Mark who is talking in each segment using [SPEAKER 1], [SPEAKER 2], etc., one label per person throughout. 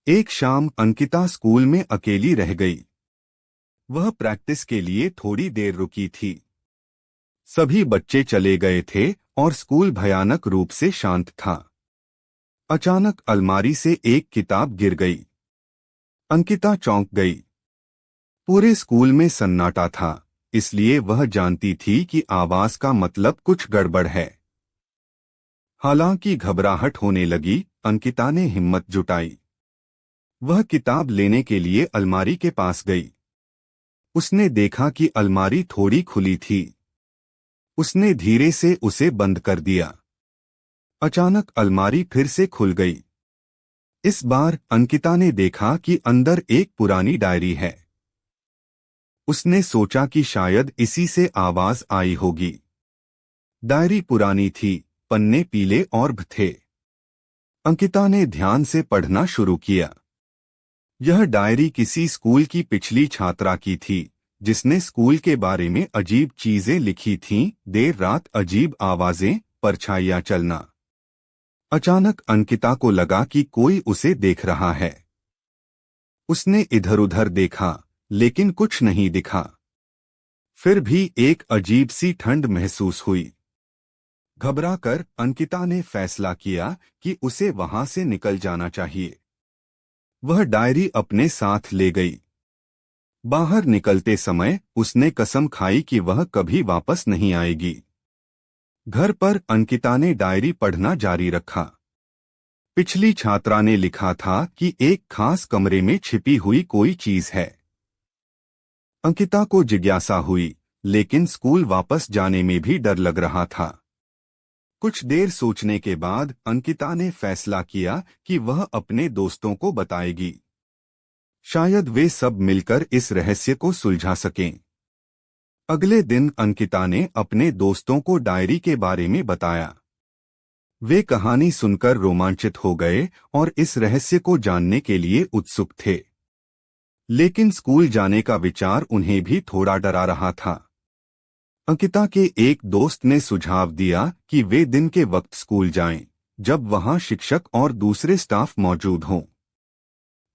[SPEAKER 1] एक शाम अंकिता स्कूल में अकेली रह गई। वह प्रैक्टिस के लिए थोड़ी देर रुकी थी। सभी बच्चे चले गए थे और स्कूल भयानक रूप से शांत था। अचानक अलमारी से एक किताब गिर गई। अंकिता चौंक गई। पूरे स्कूल में सन्नाटा था, इसलिए वह जानती थी कि आवाज का मतलब कुछ गड़बड़ है। हालांकि घबराहट होने लगी, अंकिता ने हिम्मत जुटाई। वह किताब लेने के लिए अलमारी के पास गई। उसने देखा कि अलमारी थोड़ी खुली थी। उसने धीरे से उसे बंद कर दिया। अचानक अलमारी फिर से खुल गई। इस बार अंकिता ने देखा कि अंदर एक पुरानी डायरी है। उसने सोचा कि शायद इसी से आवाज आई होगी। डायरी पुरानी थी, पन्ने पीले और थे। अंकिता ने ध्यान से पढ़ना शुरू किया। यह डायरी किसी स्कूल की पिछली छात्रा की थी, जिसने स्कूल के बारे में अजीब चीजें लिखी थीं। देर रात अजीब आवाजें, परछाइयां चलना। अचानक अंकिता को लगा कि कोई उसे देख रहा है। उसने इधर उधर देखा, लेकिन कुछ नहीं दिखा। फिर भी एक अजीब सी ठंड महसूस हुई। घबराकर अंकिता ने फैसला किया कि उसे वहां से निकल जाना चाहिए। वह डायरी अपने साथ ले गई। बाहर निकलते समय उसने कसम खाई कि वह कभी वापस नहीं आएगी। घर पर अंकिता ने डायरी पढ़ना जारी रखा। पिछली छात्रा ने लिखा था कि एक खास कमरे में छिपी हुई कोई चीज है। अंकिता को जिज्ञासा हुई, लेकिन स्कूल वापस जाने में भी डर लग रहा था। कुछ देर सोचने के बाद अंकिता ने फैसला किया कि वह अपने दोस्तों को बताएगी। शायद वे सब मिलकर इस रहस्य को सुलझा सकें। अगले दिन अंकिता ने अपने दोस्तों को डायरी के बारे में बताया। वे कहानी सुनकर रोमांचित हो गए और इस रहस्य को जानने के लिए उत्सुक थे। लेकिन स्कूल जाने का विचार उन्हें भी थोड़ा डरा रहा था। अंकिता के एक दोस्त ने सुझाव दिया कि वे दिन के वक्त स्कूल जाएं, जब वहां शिक्षक और दूसरे स्टाफ मौजूद हों।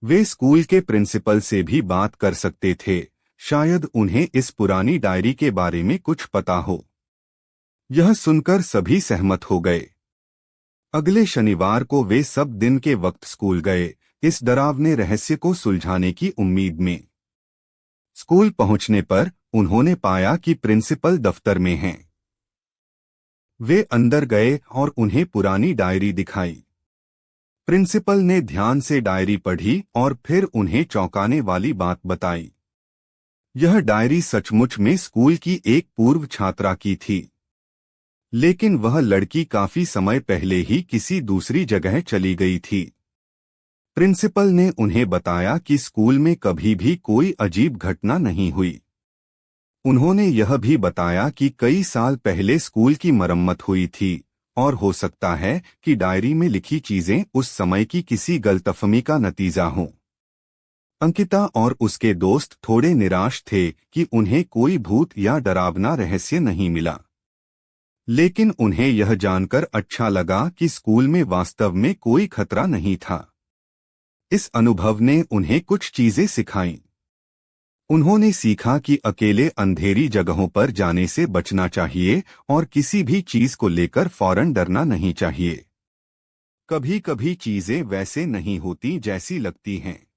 [SPEAKER 1] वे स्कूल के प्रिंसिपल से भी बात कर सकते थे, शायद उन्हें इस पुरानी डायरी के बारे में कुछ पता हो। यह सुनकर सभी सहमत हो गए। अगले शनिवार को वे सब दिन के वक्त स्कूल गए, इस डरावने रहस्य को सुलझाने की उम्मीद में। स्कूल पहुंचने पर उन्होंने पाया कि प्रिंसिपल दफ्तर में हैं। वे अंदर गए और उन्हें पुरानी डायरी दिखाई। प्रिंसिपल ने ध्यान से डायरी पढ़ी और फिर उन्हें चौंकाने वाली बात बताई। यह डायरी सचमुच में स्कूल की एक पूर्व छात्रा की थी, लेकिन वह लड़की काफी समय पहले ही किसी दूसरी जगह चली गई थी। प्रिंसिपल ने उन्हें बताया कि स्कूल में कभी भी कोई अजीब घटना नहीं हुई। उन्होंने यह भी बताया कि कई साल पहले स्कूल की मरम्मत हुई थी और हो सकता है कि डायरी में लिखी चीजें उस समय की किसी गलतफहमी का नतीजा हों। अंकिता और उसके दोस्त थोड़े निराश थे कि उन्हें कोई भूत या डरावना रहस्य नहीं मिला, लेकिन उन्हें यह जानकर अच्छा लगा कि स्कूल में वास्तव में कोई खतरा नहीं था। इस अनुभव ने उन्हें कुछ चीजें सिखाईं। उन्होंने सीखा कि अकेले अंधेरी जगहों पर जाने से बचना चाहिए और किसी भी चीज को लेकर फौरन डरना नहीं चाहिए। कभी-कभी चीजें वैसे नहीं होती जैसी लगती हैं।